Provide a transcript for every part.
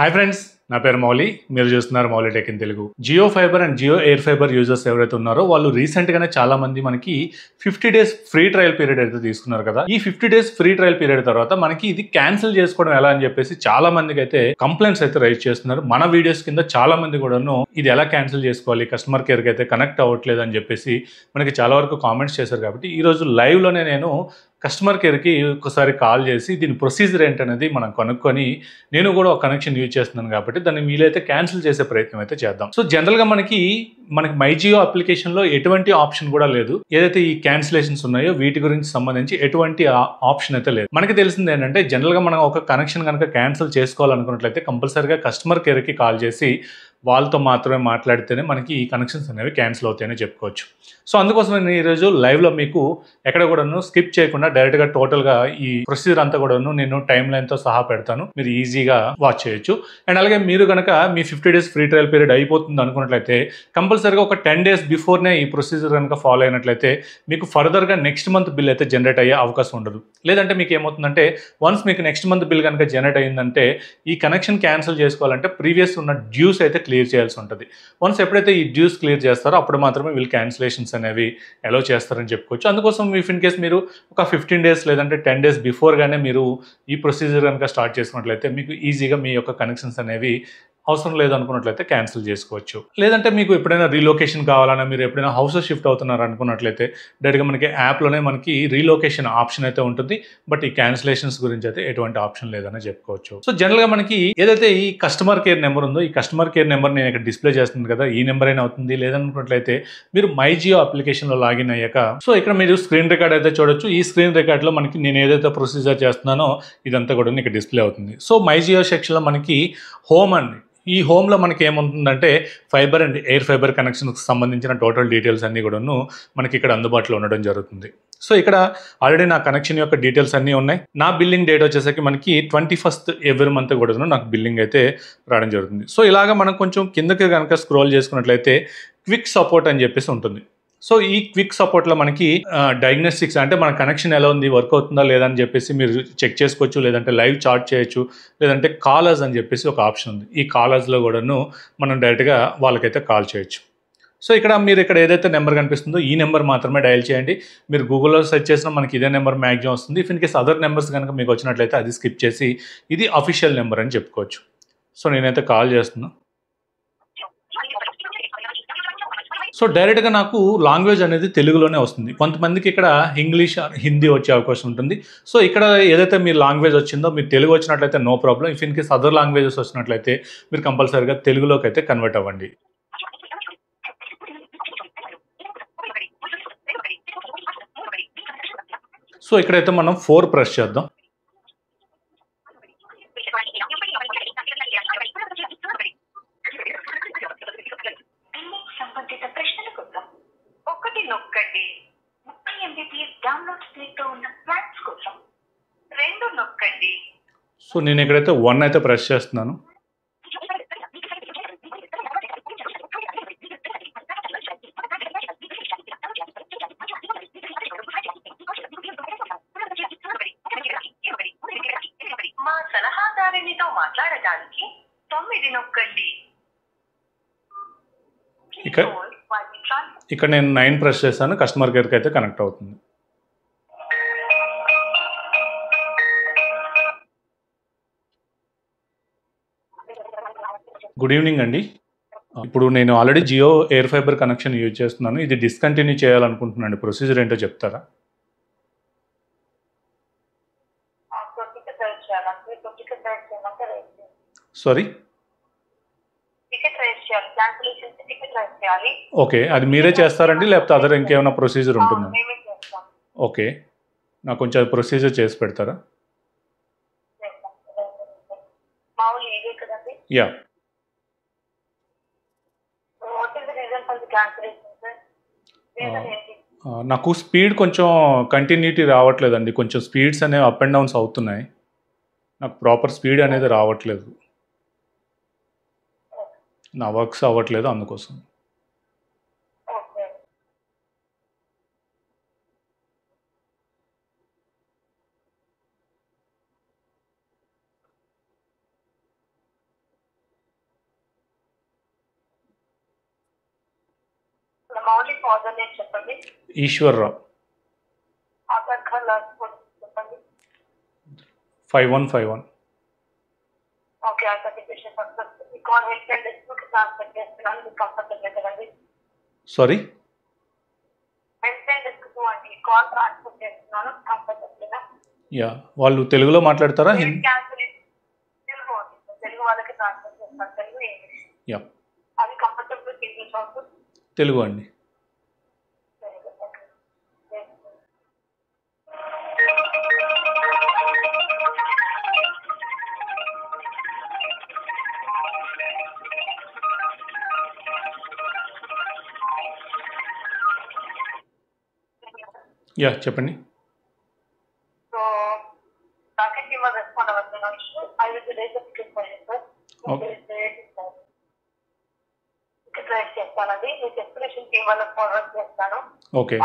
Hi friends, నా పేరు మౌలి. మీరు చూస్తున్నారు Mouli tech in Telugu. Jio fiber and Jio air fiber users ఎవరైతే ఉన్నారో వాళ్ళు రీసెంట్గానే చాలా మంది మనకి 50 డేస్ ఫ్రీ ట్రయల్ పీరియడ్ అయితే తీసుకున్నారు కదా. ఈ 50 డేస్ ఫ్రీ ట్రయల్ పీరియడ్ తర్వాత మనకి ఇది క్యాన్సిల్ చేసుకోవడం ఎలా అని చెప్పేసి చాలా మందికి అయితే కంప్లైంట్స్ అయితే రైజ్ చేస్తున్నారు. మన వీడియోస్ కింద చాలా మంది కూడాను ఇది ఎలా క్యాన్సిల్ చేసుకోవాలి, కస్టమర్ కేర్కి అయితే కనెక్ట్ అవ్వట్లేదు అని చెప్పేసి మనకి చాలా వరకు కామెంట్స్ చేశారు. కాబట్టి ఈ రోజు లైవ్లోనే నేను కస్టమర్ కేర్కి ఒకసారి కాల్ చేసి దీని ప్రొసీజర్ ఏంటనేది మనం కనుక్కొని, నేను కూడా ఒక కనెక్షన్ యూజ్ చేస్తున్నాను కాబట్టి దాన్ని వీలైతే క్యాన్సిల్ చేసే ప్రయత్నం అయితే చేద్దాం. సో జనరల్గా మనకి మై జియో అప్లికేషన్లో ఎటువంటి ఆప్షన్ కూడా లేదు. ఏదైతే ఈ క్యాన్సిలేషన్స్ ఉన్నాయో వీటి గురించి సంబంధించి ఎటువంటి ఆప్షన్ అయితే లేదు. మనకి తెలిసింది ఏంటంటే జనరల్గా మనం ఒక కనెక్షన్ కనుక క్యాన్సిల్ చేసుకోవాలనుకున్నట్లయితే కంపల్సరీగా కస్టమర్ కేర్కి కాల్ చేసి వాళ్ళతో మాత్రమే మాట్లాడితేనే మనకి ఈ కనెక్షన్స్ అనేవి క్యాన్సిల్ అవుతాయని చెప్పుకోవచ్చు. సో అందుకోసం నేను ఈరోజు లైవ్లో మీకు ఎక్కడ కూడాను స్కిప్ చేయకుండా డైరెక్ట్గా టోటల్గా ఈ ప్రొసీజర్ అంతా కూడాను నేను టైం లైన్తో సహా పెడతాను. మీరు ఈజీగా వాచ్ చేయొచ్చు. అండ్ అలాగే మీరు కనుక మీ 50 డేస్ ఫ్రీ ట్రయల్ పీరియడ్ అయిపోతుంది అనుకున్నట్లయితే కంపల్సరీగా ఒక 10 డేస్ బిఫోర్నే ఈ ప్రొసీజర్ కనుక ఫాలో అయినట్లయితే మీకు ఫర్దర్గా నెక్స్ట్ మంత్ బిల్ అయితే జనరేట్ అయ్యే అవకాశం ఉండదు. లేదంటే మీకు ఏమవుతుందంటే వన్స్ మీకు నెక్స్ట్ మంత్ బిల్ కనుక జనరేట్ అయ్యిందంటే ఈ కనెక్షన్ క్యాన్సిల్ చేసుకోవాలంటే ప్రీవియస్ ఉన్న డ్యూస్ అయితే క్లియర్ చేయాల్సి ఉంటుంది. వన్స్ ఎప్పుడైతే ఈ డ్యూస్ క్లియర్ చేస్తారో అప్పుడు మాత్రమే వీళ్ళు క్యాన్సిలేషన్స్ అనేవి అలౌ చేస్తారని చెప్పుకోవచ్చు. అందుకోసం ఇఫ్ ఇన్ కేస్ మీరు ఒక 15 డేస్ లేదంటే 10 డేస్ బిఫోర్గానే మీరు ఈ ప్రొసీజర్ కనుక స్టార్ట్ చేసుకున్నట్లయితే మీకు ఈజీగా మీ యొక్క కనెక్షన్స్ అనేవి అవసరం లేదు అనుకున్నట్లయితే క్యాన్సిల్ చేసుకోవచ్చు. లేదంటే మీకు ఎప్పుడైనా రీలొకేషన్ కావాలన్నా, మీరు ఎప్పుడైనా హౌసెస్ షిఫ్ట్ అవుతున్నారు అనుకున్నట్లయితే డైరెక్ట్గా మనకి యాప్లోనే మనకి రీలొకేషన్ ఆప్షన్ అయితే ఉంటుంది. బట్ ఈ క్యాన్సిలేషన్స్ గురించి అయితే ఎటువంటి ఆప్షన్ లేదని చెప్పుకోవచ్చు. సో జనరల్గా మనకి ఏదైతే ఈ కస్టమర్ కేర్ నెంబర్ ఉందో ఈ కస్టమర్ కేర్ నెంబర్ నేను ఇక్కడ డిస్ప్లే చేస్తుంది కదా, ఈ నెంబర్ అయినా అవుతుంది. లేదనుకున్నట్లయితే మీరు మై జియో అప్లికేషన్లో లాగిన్ అయ్యాక సో ఇక్కడ మీరు స్క్రీన్ రికార్డ్ అయితే చూడొచ్చు. ఈ స్క్రీన్ రికార్డ్లో మనకి నేను ఏదైతే ప్రొసీజర్ చేస్తున్నానో ఇదంతా కూడా ఇక్కడ డిస్ప్లే అవుతుంది. సో మై జియో సెక్షన్లో మనకి హోమ్ అండి, ఈ హోమ్లో మనకి ఏముంటుందంటే ఫైబర్ అండ్ ఎయిర్ ఫైబర్ కనెక్షన్కి సంబంధించిన టోటల్ డీటెయిల్స్ అన్నీ కూడాను మనకి ఇక్కడ అందుబాటులో ఉండడం జరుగుతుంది. సో ఇక్కడ ఆల్రెడీ నా కనెక్షన్ యొక్క డీటెయిల్స్ అన్నీ ఉన్నాయి. నా బిల్లింగ్ డేట్ వచ్చేసరికి మనకి 21st ఎవ్రీ మంత్ కూడా నాకు బిల్లింగ్ అయితే రావడం జరుగుతుంది. సో ఇలాగ మనం కొంచెం కిందకి కనుక స్క్రోల్ చేసుకున్నట్లయితే క్విక్ సపోర్ట్ అని చెప్పేసి ఉంటుంది. సో ఈ క్విక్ సపోర్ట్లో మనకి డయాగ్నోస్టిక్స్ అంటే మన కనెక్షన్ ఎలా ఉంది, వర్క్ అవుతుందా లేదా అని చెప్పేసి మీరు చెక్ చేసుకోవచ్చు. లేదంటే లైవ్ చాట్ చేయొచ్చు. లేదంటే కాలర్స్ అని చెప్పేసి ఒక ఆప్షన్ ఉంది. ఈ కాలర్స్లో కూడాను మనం డైరెక్ట్గా వాళ్ళకైతే కాల్ చేయొచ్చు. సో ఇక్కడ మీరు ఇక్కడ ఏదైతే నెంబర్ కనిపిస్తుందో ఈ నెంబర్ మాత్రమే డయల్ చేయండి. మీరు గూగుల్లో సెర్చ్ చేసినా మనకి ఇదే నెంబర్ మ్యాక్సిమం వస్తుంది. If in case other numbers కనుక మీకు వచ్చినట్లయితే అది స్కిప్ చేసి ఇది అఫీషియల్ నెంబర్ అని చెప్పుకోవచ్చు. సో నేనైతే కాల్ చేస్తున్నాను. సో డైరెక్ట్గా నాకు లాంగ్వేజ్ అనేది తెలుగులోనే వస్తుంది. కొంతమందికి ఇక్కడ ఇంగ్లీష్ హిందీ వచ్చే అవకాశం ఉంటుంది. సో ఇక్కడ ఏదైతే మీ లాంగ్వేజ్ వచ్చిందో మీరు తెలుగు వచ్చినట్లయితే no problem. If in case other languages వచ్చినట్లయితే మీరు కంపల్సరీగా తెలుగులోకి అయితే కన్వర్ట్ అవ్వండి. సో ఇక్కడైతే మనం 4 ప్రెస్ చేద్దాం. సో నేను ఇక్కడైతే 1 అయితే ప్రెస్ చేస్తున్నాను. మా సలహాదారునితో మాట్లాడడానికి 9 నొక్కండి. ఇక్కడ నేను 9 ప్రెస్ చేశాను. కస్టమర్ కేర్కి అయితే కనెక్ట్ అవుతుంది. గుడ్ ఈవినింగ్ అండి. ఇప్పుడు నేను already Jio air fiber connection use చేస్తున్నాను. ఇది డిస్కంటిన్యూ చేయాలనుకుంటున్నాను. ప్రొసీజర్ ఏంటో చెప్తారా? Sorry, okay. అది మీరే చేస్తారండి లేకపోతే అదర్ ఇంకేమైనా ప్రొసీజర్ ఉంటుందా? ఓకే, నాకు కొంచెం ప్రొసీజర్ చేసి పెడతారా? యా, నాకు స్పీడ్ కొంచెం కంటిన్యూటీ రావట్లేదండి. కొంచెం స్పీడ్స్ అనేవి అప్ అండ్ డౌన్స్ అవుతున్నాయి. నాకు ప్రాపర్ స్పీడ్ అనేది రావట్లేదు. నా వర్క్స్ అవ్వట్లేదు అందుకోసం. ఫాదర్ నేమ్ చెప్పండి. Eshwar Rao. Aadhaar card last four చెప్పండి. 5151. Okay, authentication success. మీ call help and desk transfer చేస్తున్నాను. మీకు కంఫర్టబుల్ కదండి? సారీ, హెల్ప్ అండ్ డెస్క్ అండి కాల్ ట్రాన్స్ఫర్ చేస్తున్నాను. కంఫర్టబుల్. యా, వాళ్ళు తెలుగులో మాట్లాడతారా? తెలుగు వాళ్ళకి ట్రాన్స్ఫర్ చేస్తాను. తెలుగు ఇంగ్లీష్. యా, అది కంఫర్టబుల్ ఇంగ్లీష్ ఆల్సో. తెలుగు అండి. యా, చెప్పండి. సో టాకెట్ టీమ్ రెస్పాండ్ అవ్వదు. I will raise the ticket for you sir. Ticket raise చేస్తానండి. మీకు ఎస్కలేషన్ టీమ్ వాళ్ళకి ఫార్వర్డ్ చేస్తాను. ఓకే,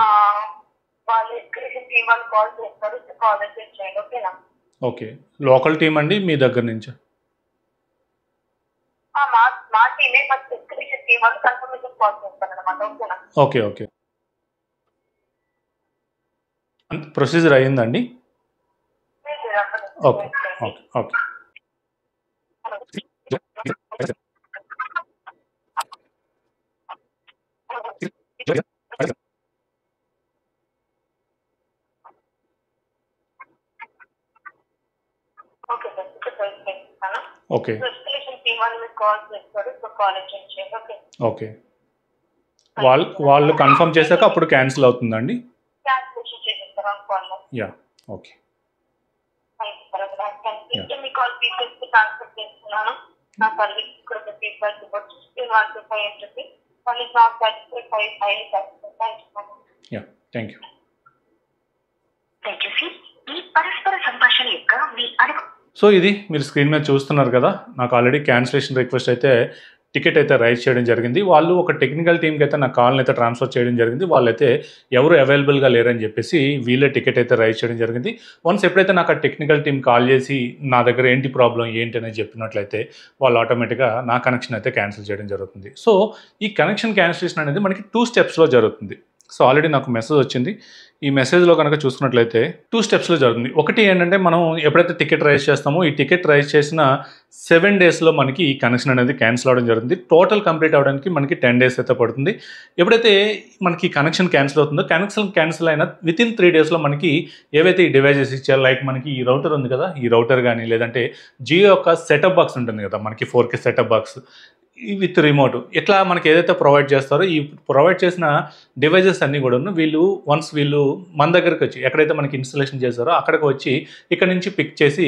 వాళ్ళు ఎస్కలేషన్ టీమ్ వాళ్ళు కాల్ చేస్తారు. కాల్ అటెండ్ చేయండి. ఓకేనా? ఓకే. లోకల్ టీం అండి మీ దగ్గర నుంచి? మా టీమే ఫస్ట్ ఎస్కలేషన్ టీమ్ వాళ్ళు కన్ఫర్మేషన్ కాల్ చేస్తారన్నమాట. ఓకేనా? Okay, okay. ప్రొసీజర్ అయ్యిందండి? Okay, okay, okay. Okay sir, ticket raise చేస్తాను. ఓకే, ఎస్కలేషన్ టీమ్ వాళ్ళు మీకు కాల్ చేస్తారు. సో కాల్ అటెండ్ చేయండి. Okay, okay. వాళ్ళు కన్ఫర్మ్ చేశాక అప్పుడు క్యాన్సిల్ అవుతుందండి? క్యాన్సిలేషన్ చేసేస్తారు ఆ కాల్లో. Yeah, okay. మీ కాల్ ఫీడ్బ్యాక్ ట్రాన్స్ఫర్ చేస్తున్నాను. నా సర్వీస్ ఇక్కడ ఫీడ్బ్యాక్ రిపోర్ట్ 125 అని చెప్పి మళ్ళీ not satisfied 5 highly satisfied. Yeah, thank you. దయచేసి ఈ పరస్పర సంభాషణ యొక్క మీ అనుభవం. సో ఇది మీరు స్క్రీన్ మీద చూస్తున్నారు కదా, నాకు ఆల్రెడీ క్యాన్సిలేషన్ రిక్వెస్ట్ అయితే టికెట్ అయితే రైజ్ చేయడం జరిగింది. వాళ్ళు ఒక టెక్నికల్ టీంకి అయితే నా కాల్ని అయితే ట్రాన్స్ఫర్ చేయడం జరిగింది. వాళ్ళైతే ఎవరు అవైలబుల్గా లేరని చెప్పేసి వీళ్ళే టికెట్ అయితే రైజ్ చేయడం జరిగింది. వన్స్ ఎప్పుడైతే నాకు ఆ టెక్నికల్ టీం కాల్ చేసి నా దగ్గర ఏంటి ప్రాబ్లం ఏంటి అనేది చెప్పినట్లయితే వాళ్ళు ఆటోమేటిక్గా నా కనెక్షన్ అయితే క్యాన్సిల్ చేయడం జరుగుతుంది. సో ఈ కనెక్షన్ క్యాన్సిలేషన్ అనేది మనకి 2 స్టెప్స్లో జరుగుతుంది. సో ఆల్రెడీ నాకు మెసేజ్ వచ్చింది. ఈ మెసేజ్లో కనుక చూసుకున్నట్లయితే 2 స్టెప్స్లో జరుగుతుంది. ఒకటి ఏంటంటే, మనం ఎప్పుడైతే టికెట్ రైజ్ చేస్తామో ఈ టికెట్ రైజ్ చేసిన 7 డేస్లో మనకి ఈ కనెక్షన్ అనేది క్యాన్సిల్ అవ్వడం జరుగుతుంది. టోటల్ కంప్లీట్ అవ్వడానికి మనకి 10 డేస్ అయితే పడుతుంది. ఎప్పుడైతే మనకి కనెక్షన్ క్యాన్సిల్ అవుతుందో, కనెక్షన్ క్యాన్సిల్ అయిన వితిన్ 3 డేస్లో మనకి ఏవైతే ఈ డివైజెస్ ఇచ్చారో, లైక్ మనకి ఈ రౌటర్ ఉంది కదా, ఈ రౌటర్ కానీ లేదంటే జియో యొక్క సెటప్ బాక్స్ ఉంటుంది కదా, మనకి 4K setup box with remote, ఇట్లా మనకి ఏదైతే ప్రొవైడ్ చేస్తారో ఈ ప్రొవైడ్ చేసిన డివైజెస్ అన్నీ కూడా వన్స్ వీళ్ళు మన దగ్గరికి వచ్చి ఎక్కడైతే మనకి ఇన్స్టలేషన్ చేస్తారో అక్కడికి వచ్చి ఇక్కడ నుంచి పిక్ చేసి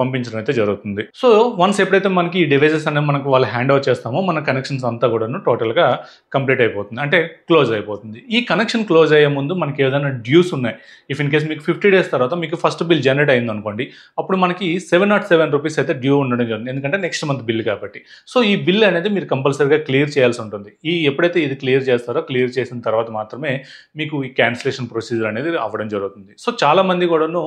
పంపించడం అయితే జరుగుతుంది. సో వన్స్ ఎప్పుడైతే మనకి ఈ డివైజెస్ అనేవి మనకు వాళ్ళు హ్యాండ్ ఓవర్ చేస్తామో మన కనెక్షన్స్ అంతా కూడాను టోటల్గా కంప్లీట్ అయిపోతుంది, అంటే క్లోజ్ అయిపోతుంది. ఈ కనెక్షన్ క్లోజ్ అయ్యే ముందు మనకి ఏదైనా డ్యూస్ ఉన్నాయి, ఇఫ్ ఇన్ కేస్ మీకు 50 డేస్ తర్వాత మీకు ఫస్ట్ బిల్ జనరేట్ అయింది అనుకోండి, అప్పుడు మనకి 707 రూపీస్ అయితే డ్యూ ఉండడం జరుగుతుంది, ఎందుకంటే నెక్స్ట్ మంత్ బిల్ కాబట్టి. సో ఈ బిల్ అనేది మీరు కంపల్సరీగా క్లియర్ చేయాల్సి ఉంటుంది. ఎప్పుడైతే ఇది క్లియర్ చేస్తారో, క్లియర్ చేసిన తర్వాత మాత్రమే మీకు ఈ క్యాన్సిలేషన్ ప్రొసీజర్ అనేది అవ్వడం జరుగుతుంది. సో చాలామంది కూడాను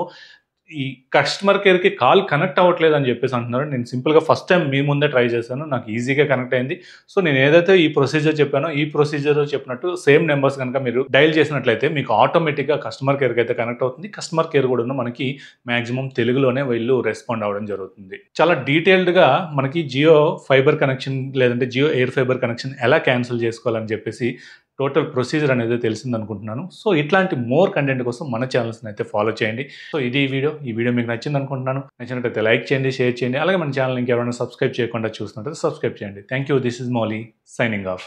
ఈ కస్టమర్ కేర్కి కాల్ కనెక్ట్ అవ్వట్లేదు అని చెప్పేసి అంటున్నారు. నేను సింపుల్గా ఫస్ట్ టైం మీ ముందే ట్రై చేశాను, నాకు ఈజీగా కనెక్ట్ అయింది. సో నేను ఏదైతే ఈ ప్రొసీజర్ చెప్పానో ఈ ప్రొసీజర్ చెప్పినట్టు సేమ్ నెంబర్స్ కనుక మీరు డైల్ చేసినట్లయితే మీకు ఆటోమేటిక్గా కస్టమర్ కేర్కి అయితే కనెక్ట్ అవుతుంది. కస్టమర్ కేర్ కూడా మనకి మ్యాక్సిమం తెలుగులోనే వీళ్ళు రెస్పాండ్ అవ్వడం జరుగుతుంది. చాలా డీటెయిల్డ్గా మనకి జియో ఫైబర్ కనెక్షన్ లేదంటే జియో ఎయిర్ ఫైబర్ కనెక్షన్ ఎలా క్యాన్సిల్ చేసుకోవాలని చెప్పేసి టోటల్ ప్రొసీజర్ అనేది తెలిసింది అనుకుంటున్నాను. సో ఇట్లాంటి మోర్ కంటెంట్ కోసం మన ఛానల్స్ని అయితే ఫాలో చేయండి. సో ఇది ఈ వీడియో మీకు నచ్చింది అనుకుంటున్నాను. నచ్చినట్లయితే లైక్ చేయండి, షేర్ చేయండి. అలాగే మన ఛానల్ ఇంకెవరైనా సబ్స్క్రైబ్ చేయకుండా చూస్తున్నట్లయితే సబ్స్క్రైబ్ చేయండి. Thank you. This is Mouli signing off.